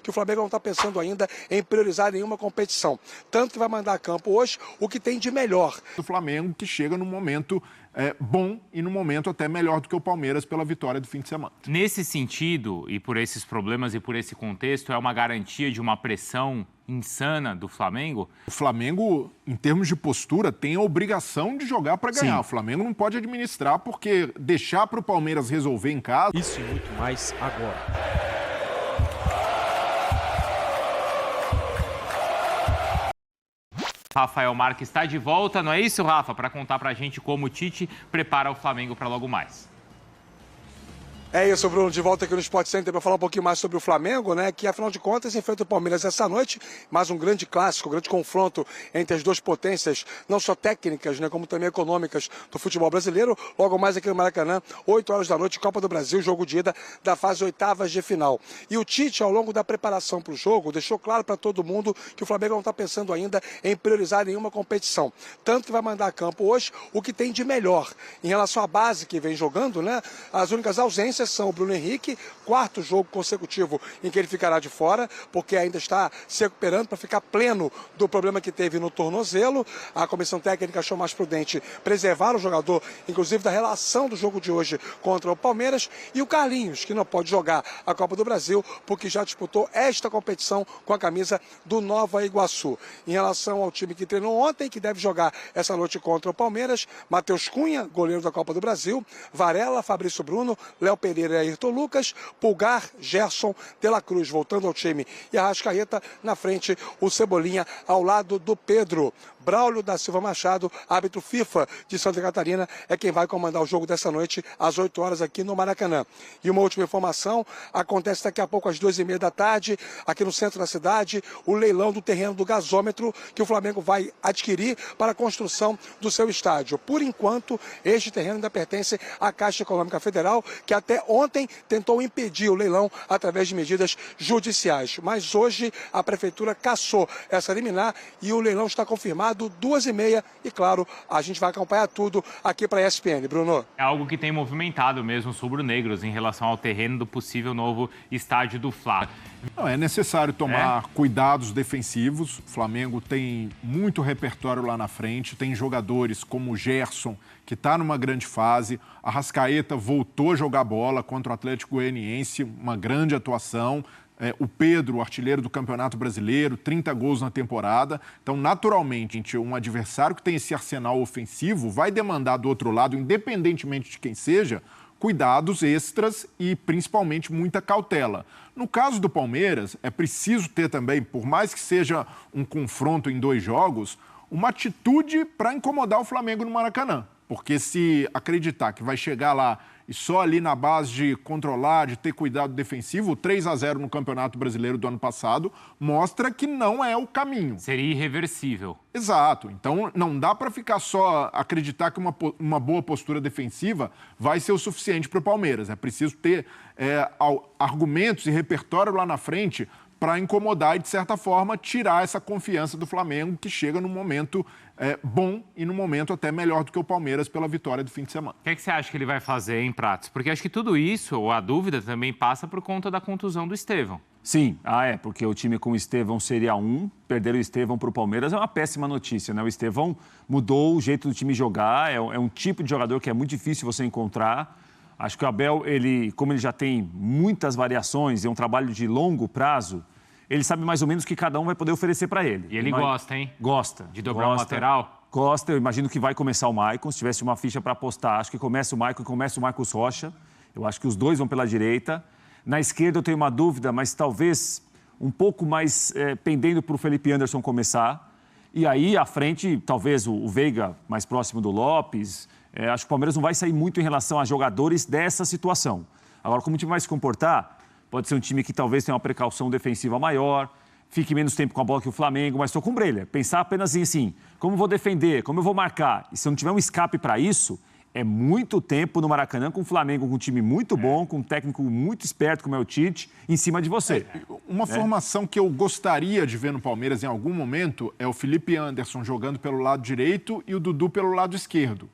que o Flamengo não está pensando ainda em priorizar nenhuma competição. Tanto que vai mandar a campo hoje o que tem de melhor. O Flamengo que chega num momento bom e num momento até melhor do que o Palmeiras pela vitória do fim de semana. Nesse sentido, e por esses problemas e por esse contexto, é uma garantia de uma pressão insana do Flamengo? O Flamengo, em termos de postura, tem a obrigação de jogar para ganhar. Sim. O Flamengo não pode administrar porque deixar para o Palmeiras resolver em casa... Isso e muito mais agora. Rafael Marques está de volta, não é isso, Rafa? Para contar para a gente como o Tite prepara o Flamengo para logo mais. É isso, Bruno, de volta aqui no Sport Center para falar um pouquinho mais sobre o Flamengo, né? Que afinal de contas enfrenta o Palmeiras essa noite, mais um grande clássico, um grande confronto entre as duas potências, não só técnicas, né, como também econômicas do futebol brasileiro. Logo mais aqui no Maracanã, 8 horas da noite, Copa do Brasil, jogo de ida da fase oitavas de final. E o Tite, ao longo da preparação para o jogo, deixou claro para todo mundo que o Flamengo não está pensando ainda em priorizar nenhuma competição. Tanto que vai mandar a campo hoje o que tem de melhor. Em relação à base que vem jogando, né? As únicas ausências são o Bruno Henrique, quarto jogo consecutivo em que ele ficará de fora, porque ainda está se recuperando para ficar pleno do problema que teve no tornozelo. A comissão técnica achou mais prudente preservar o jogador, inclusive da relação do jogo de hoje contra o Palmeiras, e o Carlinhos, que não pode jogar a Copa do Brasil, porque já disputou esta competição com a camisa do Nova Iguaçu. Em relação ao time que treinou ontem, que deve jogar essa noite contra o Palmeiras, Matheus Cunha, goleiro da Copa do Brasil, Varela, Fabrício Bruno, Léo Pereira e Ayrton Lucas, Pulgar, Gerson, De La Cruz voltando ao time e Arrascaeta na frente, o Cebolinha ao lado do Pedro. Braulio da Silva Machado, árbitro FIFA de Santa Catarina, é quem vai comandar o jogo dessa noite às 8 horas aqui no Maracanã. E uma última informação, acontece daqui a pouco às 2h30 da tarde, aqui no centro da cidade, o leilão do terreno do gasômetro que o Flamengo vai adquirir para a construção do seu estádio. Por enquanto, este terreno ainda pertence à Caixa Econômica Federal, que até ontem tentou impedir o leilão através de medidas judiciais. Mas hoje a Prefeitura cassou essa liminar e o leilão está confirmado 2h30 e, claro, a gente vai acompanhar tudo aqui para a ESPN. Bruno. É algo que tem movimentado mesmo os rubro-negros em relação ao terreno do possível novo estádio do Fla. Não, é necessário tomar cuidados defensivos. O Flamengo tem muito repertório lá na frente, tem jogadores como o Gerson, que está numa grande fase. A Arrascaeta voltou a jogar bola contra o Atlético Goianiense, uma grande atuação. O Pedro, o artilheiro do Campeonato Brasileiro, 30 gols na temporada. Então, naturalmente, um adversário que tem esse arsenal ofensivo vai demandar do outro lado, independentemente de quem seja, cuidados extras e, principalmente, muita cautela. No caso do Palmeiras, é preciso ter também, por mais que seja um confronto em 2 jogos, uma atitude para incomodar o Flamengo no Maracanã. Porque se acreditar que vai chegar lá e só ali na base de controlar, de ter cuidado defensivo, 3-0 no Campeonato Brasileiro do ano passado mostra que não é o caminho. Seria irreversível. Exato. Então, não dá para ficar só acreditar que uma boa postura defensiva vai ser o suficiente para o Palmeiras. É preciso ter argumentos e repertório lá na frente para incomodar e, de certa forma, tirar essa confiança do Flamengo, que chega num momento bom e num momento até melhor do que o Palmeiras pela vitória do fim de semana. O que você acha que ele vai fazer, em Pratos? Porque acho que tudo isso, ou a dúvida, também passa por conta da contusão do Estevão. Sim, porque o time com o Estevão seria perder o Estevão para o Palmeiras é uma péssima notícia, né? O Estevão mudou o jeito do time jogar, é um tipo de jogador que é muito difícil você encontrar. Acho que o Abel, como ele já tem muitas variações e é um trabalho de longo prazo, ele sabe mais ou menos o que cada um vai poder oferecer para ele. E ele gosta, hein? Gosta. De dobrar o lateral? Gosta. Eu imagino que vai começar o Maicon. Se tivesse uma ficha para apostar, acho que começa o Maicon e começa o Marcos Rocha. Eu acho que os dois vão pela direita. Na esquerda eu tenho uma dúvida, mas talvez um pouco mais pendendo para o Felipe Anderson começar. E aí, à frente, talvez o Veiga mais próximo do Lopes. Acho que o Palmeiras não vai sair muito em relação a jogadores dessa situação. Agora, como o time vai se comportar, pode ser um time que talvez tenha uma precaução defensiva maior, fique menos tempo com a bola que o Flamengo, mas estou com Breila. Pensar apenas em assim, como eu vou defender, como eu vou marcar. E se eu não tiver um escape para isso, é muito tempo no Maracanã com o Flamengo, com um time muito bom, com um técnico muito esperto como é o Tite, em cima de você. Uma formação que eu gostaria de ver no Palmeiras em algum momento é o Felipe Anderson jogando pelo lado direito e o Dudu pelo lado esquerdo.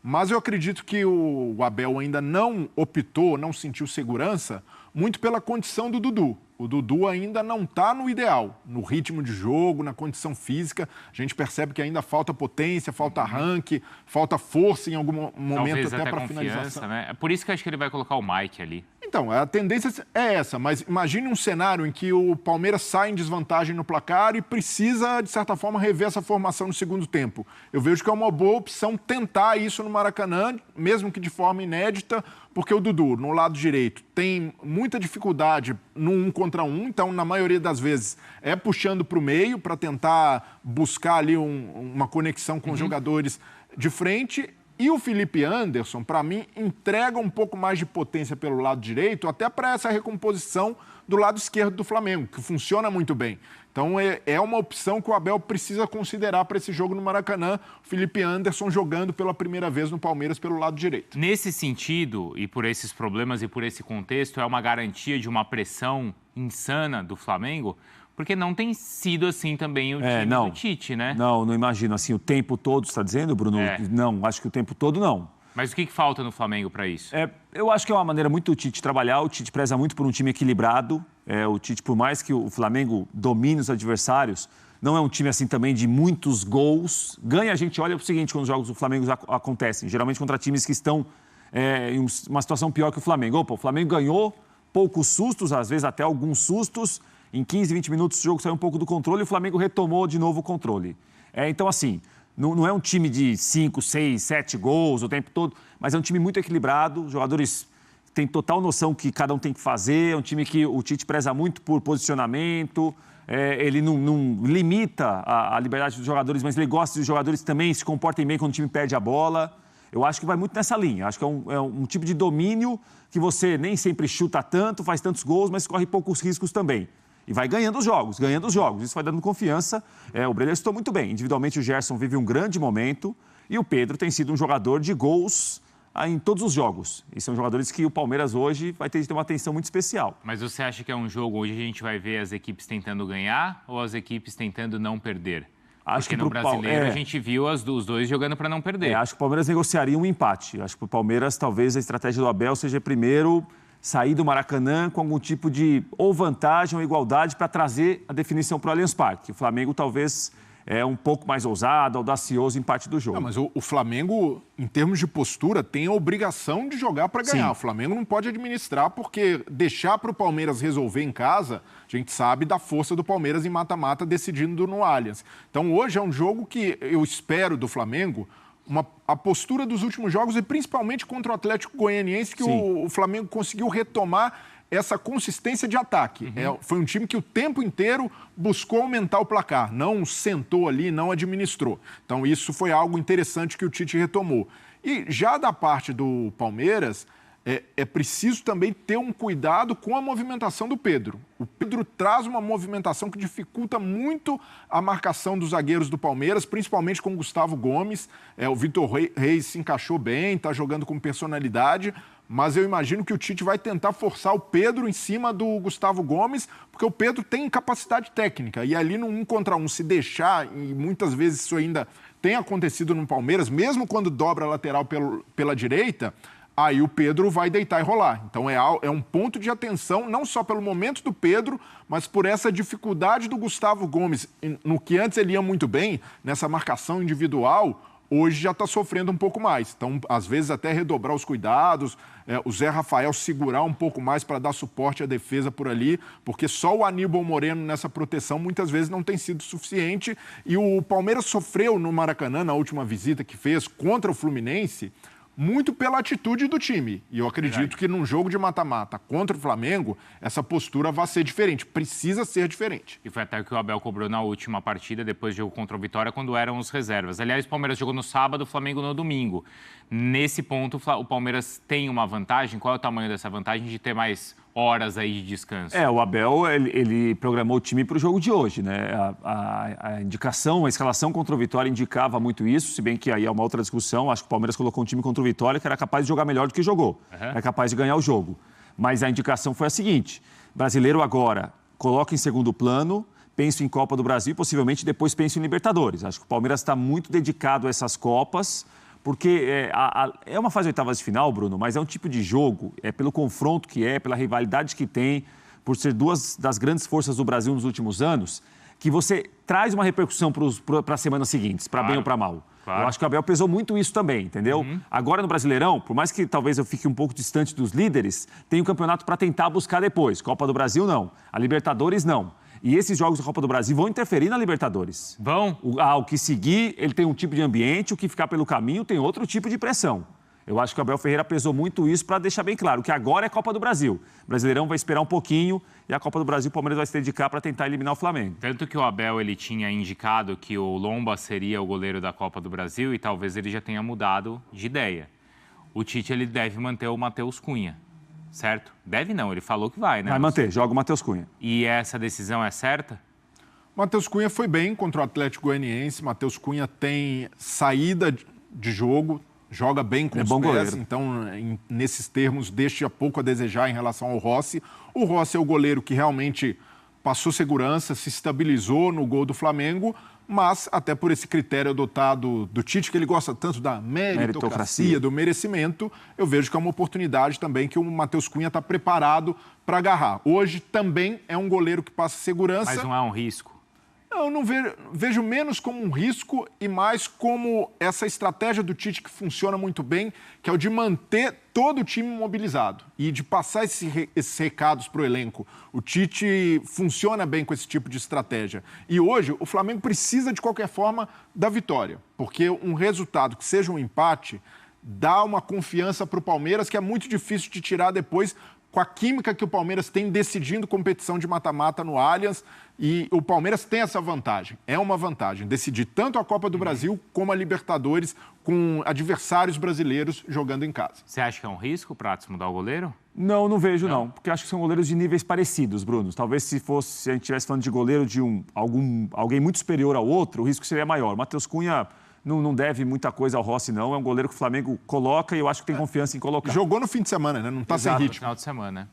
Mas eu acredito que o Abel ainda não optou, não sentiu segurança, muito pela condição do Dudu. O Dudu ainda não está no ideal, no ritmo de jogo, na condição física. A gente percebe que ainda falta potência, falta arranque, falta força em algum momento. Talvez até para confiança, finalização. né? É por isso que eu acho que ele vai colocar o Mike ali. Então, a tendência é essa, mas imagine um cenário em que o Palmeiras sai em desvantagem no placar e precisa, de certa forma, rever essa formação no segundo tempo. Eu vejo que é uma boa opção tentar isso no Maracanã, mesmo que de forma inédita, porque o Dudu, no lado direito, tem muita dificuldade no 1 contra 1, então, na maioria das vezes, é puxando para o meio para tentar buscar ali uma conexão com os jogadores de frente. E o Felipe Anderson, para mim, entrega um pouco mais de potência pelo lado direito, até para essa recomposição do lado esquerdo do Flamengo, que funciona muito bem. Então, é uma opção que o Abel precisa considerar para esse jogo no Maracanã, o Felipe Anderson jogando pela primeira vez no Palmeiras pelo lado direito. Nesse sentido, e por esses problemas e por esse contexto, é uma garantia de uma pressão insana do Flamengo? Porque não tem sido assim também o time do Tite, né? Não imagino. Assim, o tempo todo, você está dizendo, Bruno? Não, acho que o tempo todo não. Mas o que falta no Flamengo para isso? Eu acho que é uma maneira muito do Tite trabalhar. O Tite preza muito por um time equilibrado. O Tite, por mais que o Flamengo domine os adversários, não é um time assim também de muitos gols. Ganha, a gente olha para o seguinte, quando os jogos do Flamengo acontecem. Geralmente contra times que estão em uma situação pior que o Flamengo. O Flamengo ganhou, poucos sustos, às vezes até alguns sustos. Em 15, 20 minutos o jogo saiu um pouco do controle e o Flamengo retomou de novo o controle. Então, assim, não é um time de 5, 6, 7 gols o tempo todo, mas é um time muito equilibrado. Os jogadores têm total noção que cada um tem que fazer. É um time que o Tite preza muito por posicionamento. Ele não limita a liberdade dos jogadores, mas ele gosta que os jogadores também se comportem bem quando o time perde a bola. Eu acho que vai muito nessa linha. Acho que é um tipo de domínio que você nem sempre chuta tanto, faz tantos gols, mas corre poucos riscos também. E vai ganhando os jogos. Isso vai dando confiança. O Brenner estou muito bem. Individualmente, o Gerson vive um grande momento e o Pedro tem sido um jogador de gols em todos os jogos. E são jogadores que o Palmeiras hoje vai ter de ter uma atenção muito especial. Mas você acha que é um jogo onde a gente vai ver as equipes tentando ganhar ou as equipes tentando não perder? Acho Porque que no Brasileiro a gente viu os dois jogando para não perder. Acho que o Palmeiras negociaria um empate. Acho que o Palmeiras, talvez a estratégia do Abel seja primeiro sair do Maracanã com algum tipo de ou vantagem ou igualdade para trazer a definição para o Allianz Parque. O Flamengo talvez é um pouco mais ousado, audacioso em parte do jogo. Não, mas o Flamengo, em termos de postura, tem a obrigação de jogar para ganhar. Sim. O Flamengo não pode administrar, porque deixar para o Palmeiras resolver em casa, a gente sabe da força do Palmeiras em mata-mata decidindo no Allianz. Então hoje é um jogo que eu espero do Flamengo a postura dos últimos jogos e principalmente contra o Atlético Goianiense, que o Flamengo conseguiu retomar essa consistência de ataque. Foi um time que o tempo inteiro buscou aumentar o placar, não sentou ali, não administrou. Então isso foi algo interessante que o Tite retomou. E já da parte do Palmeiras, é preciso também ter um cuidado com a movimentação do Pedro. O Pedro traz uma movimentação que dificulta muito a marcação dos zagueiros do Palmeiras, principalmente com o Gustavo Gomes. O Vitor Reis se encaixou bem, está jogando com personalidade, mas eu imagino que o Tite vai tentar forçar o Pedro em cima do Gustavo Gomes, porque o Pedro tem capacidade técnica. E ali no 1 contra 1, se deixar, e muitas vezes isso ainda tem acontecido no Palmeiras, mesmo quando dobra a lateral pela direita, aí o Pedro vai deitar e rolar. Então é um ponto de atenção, não só pelo momento do Pedro, mas por essa dificuldade do Gustavo Gomes. No que antes ele ia muito bem, nessa marcação individual, hoje já está sofrendo um pouco mais. Então, às vezes, até redobrar os cuidados, o Zé Rafael segurar um pouco mais para dar suporte à defesa por ali, porque só o Aníbal Moreno nessa proteção muitas vezes não tem sido suficiente. E o Palmeiras sofreu no Maracanã, na última visita que fez contra o Fluminense, muito pela atitude do time. E eu acredito que num jogo de mata-mata contra o Flamengo, essa postura vai ser diferente. Precisa ser diferente. E foi até o que o Abel cobrou na última partida, depois do jogo contra o Vitória, quando eram os reservas. Aliás, o Palmeiras jogou no sábado, o Flamengo no domingo. Nesse ponto, o Palmeiras tem uma vantagem. Qual é o tamanho dessa vantagem de ter mais horas aí de descanso? O Abel, ele programou o time para o jogo de hoje, né? A indicação, a escalação contra o Vitória indicava muito isso, se bem que aí é uma outra discussão. Acho que o Palmeiras colocou um time contra o Vitória que era capaz de jogar melhor do que jogou. Era capaz de ganhar o jogo. Mas a indicação foi a seguinte: brasileiro agora, coloca em segundo plano, penso em Copa do Brasil e possivelmente depois penso em Libertadores. Acho que o Palmeiras está muito dedicado a essas Copas, porque é uma fase de oitavas de final, Bruno, mas é um tipo de jogo, pelo confronto que pela rivalidade que tem. por ser duas das grandes forças do Brasil nos últimos anos, que você traz uma repercussão para as semanas seguintes, para bem ou para mal. Claro. Eu acho que o Abel pesou muito isso também, entendeu? Agora no Brasileirão, por mais que talvez eu fique um pouco distante dos líderes, tem um campeonato para tentar buscar depois. Copa do Brasil, não. A Libertadores, não. E esses jogos da Copa do Brasil vão interferir na Libertadores. Vão? O que seguir, ele tem um tipo de ambiente, o que ficar pelo caminho tem outro tipo de pressão. Eu acho que o Abel Ferreira pesou muito isso para deixar bem claro que agora é Copa do Brasil. O Brasileirão vai esperar um pouquinho e a Copa do Brasil o Palmeiras vai se dedicar para tentar eliminar o Flamengo. Tanto que o Abel ele tinha indicado que o Lomba seria o goleiro da Copa do Brasil e talvez ele já tenha mudado de ideia. O Tite ele deve manter o Matheus Cunha, certo? Deve não, ele falou que vai, né? Vai manter, joga o Matheus Cunha. E essa decisão é certa? Matheus Cunha foi bem contra o Atlético Goianiense. Matheus Cunha tem saída de jogo, joga bem com os bom pés, goleiro. então, nesses termos, deixa pouco a desejar em relação ao Rossi. O Rossi é o goleiro que realmente passou segurança, se estabilizou no gol do Flamengo, mas até por esse critério adotado do Tite, que ele gosta tanto da meritocracia, do merecimento, eu vejo que é uma oportunidade também que o Matheus Cunha está preparado para agarrar. Hoje também é um goleiro que passa segurança. Mas não é um risco? Eu não vejo menos como um risco e mais como essa estratégia do Tite que funciona muito bem, que é o de manter todo o time mobilizado e de passar esses recados para o elenco. O Tite funciona bem com esse tipo de estratégia. E hoje o Flamengo precisa, de qualquer forma, da vitória, porque um resultado que seja um empate dá uma confiança para o Palmeiras que é muito difícil de tirar depois, com a química que o Palmeiras tem decidindo competição de mata-mata no Allianz, e o Palmeiras tem essa vantagem, é uma vantagem, decidir tanto a Copa do Brasil como a Libertadores com adversários brasileiros jogando em casa. Você acha que é um risco, Prats, mudar o goleiro? Não, não vejo não, porque acho que são goleiros de níveis parecidos, Bruno. Talvez se a gente estivesse falando de goleiro de alguém muito superior ao outro, o risco seria maior. O Matheus Cunha não deve muita coisa ao Rossi, não. É um goleiro que o Flamengo coloca e eu acho que tem confiança em colocar. Jogou no fim de semana, né? Não está sem ritmo. No final de semana.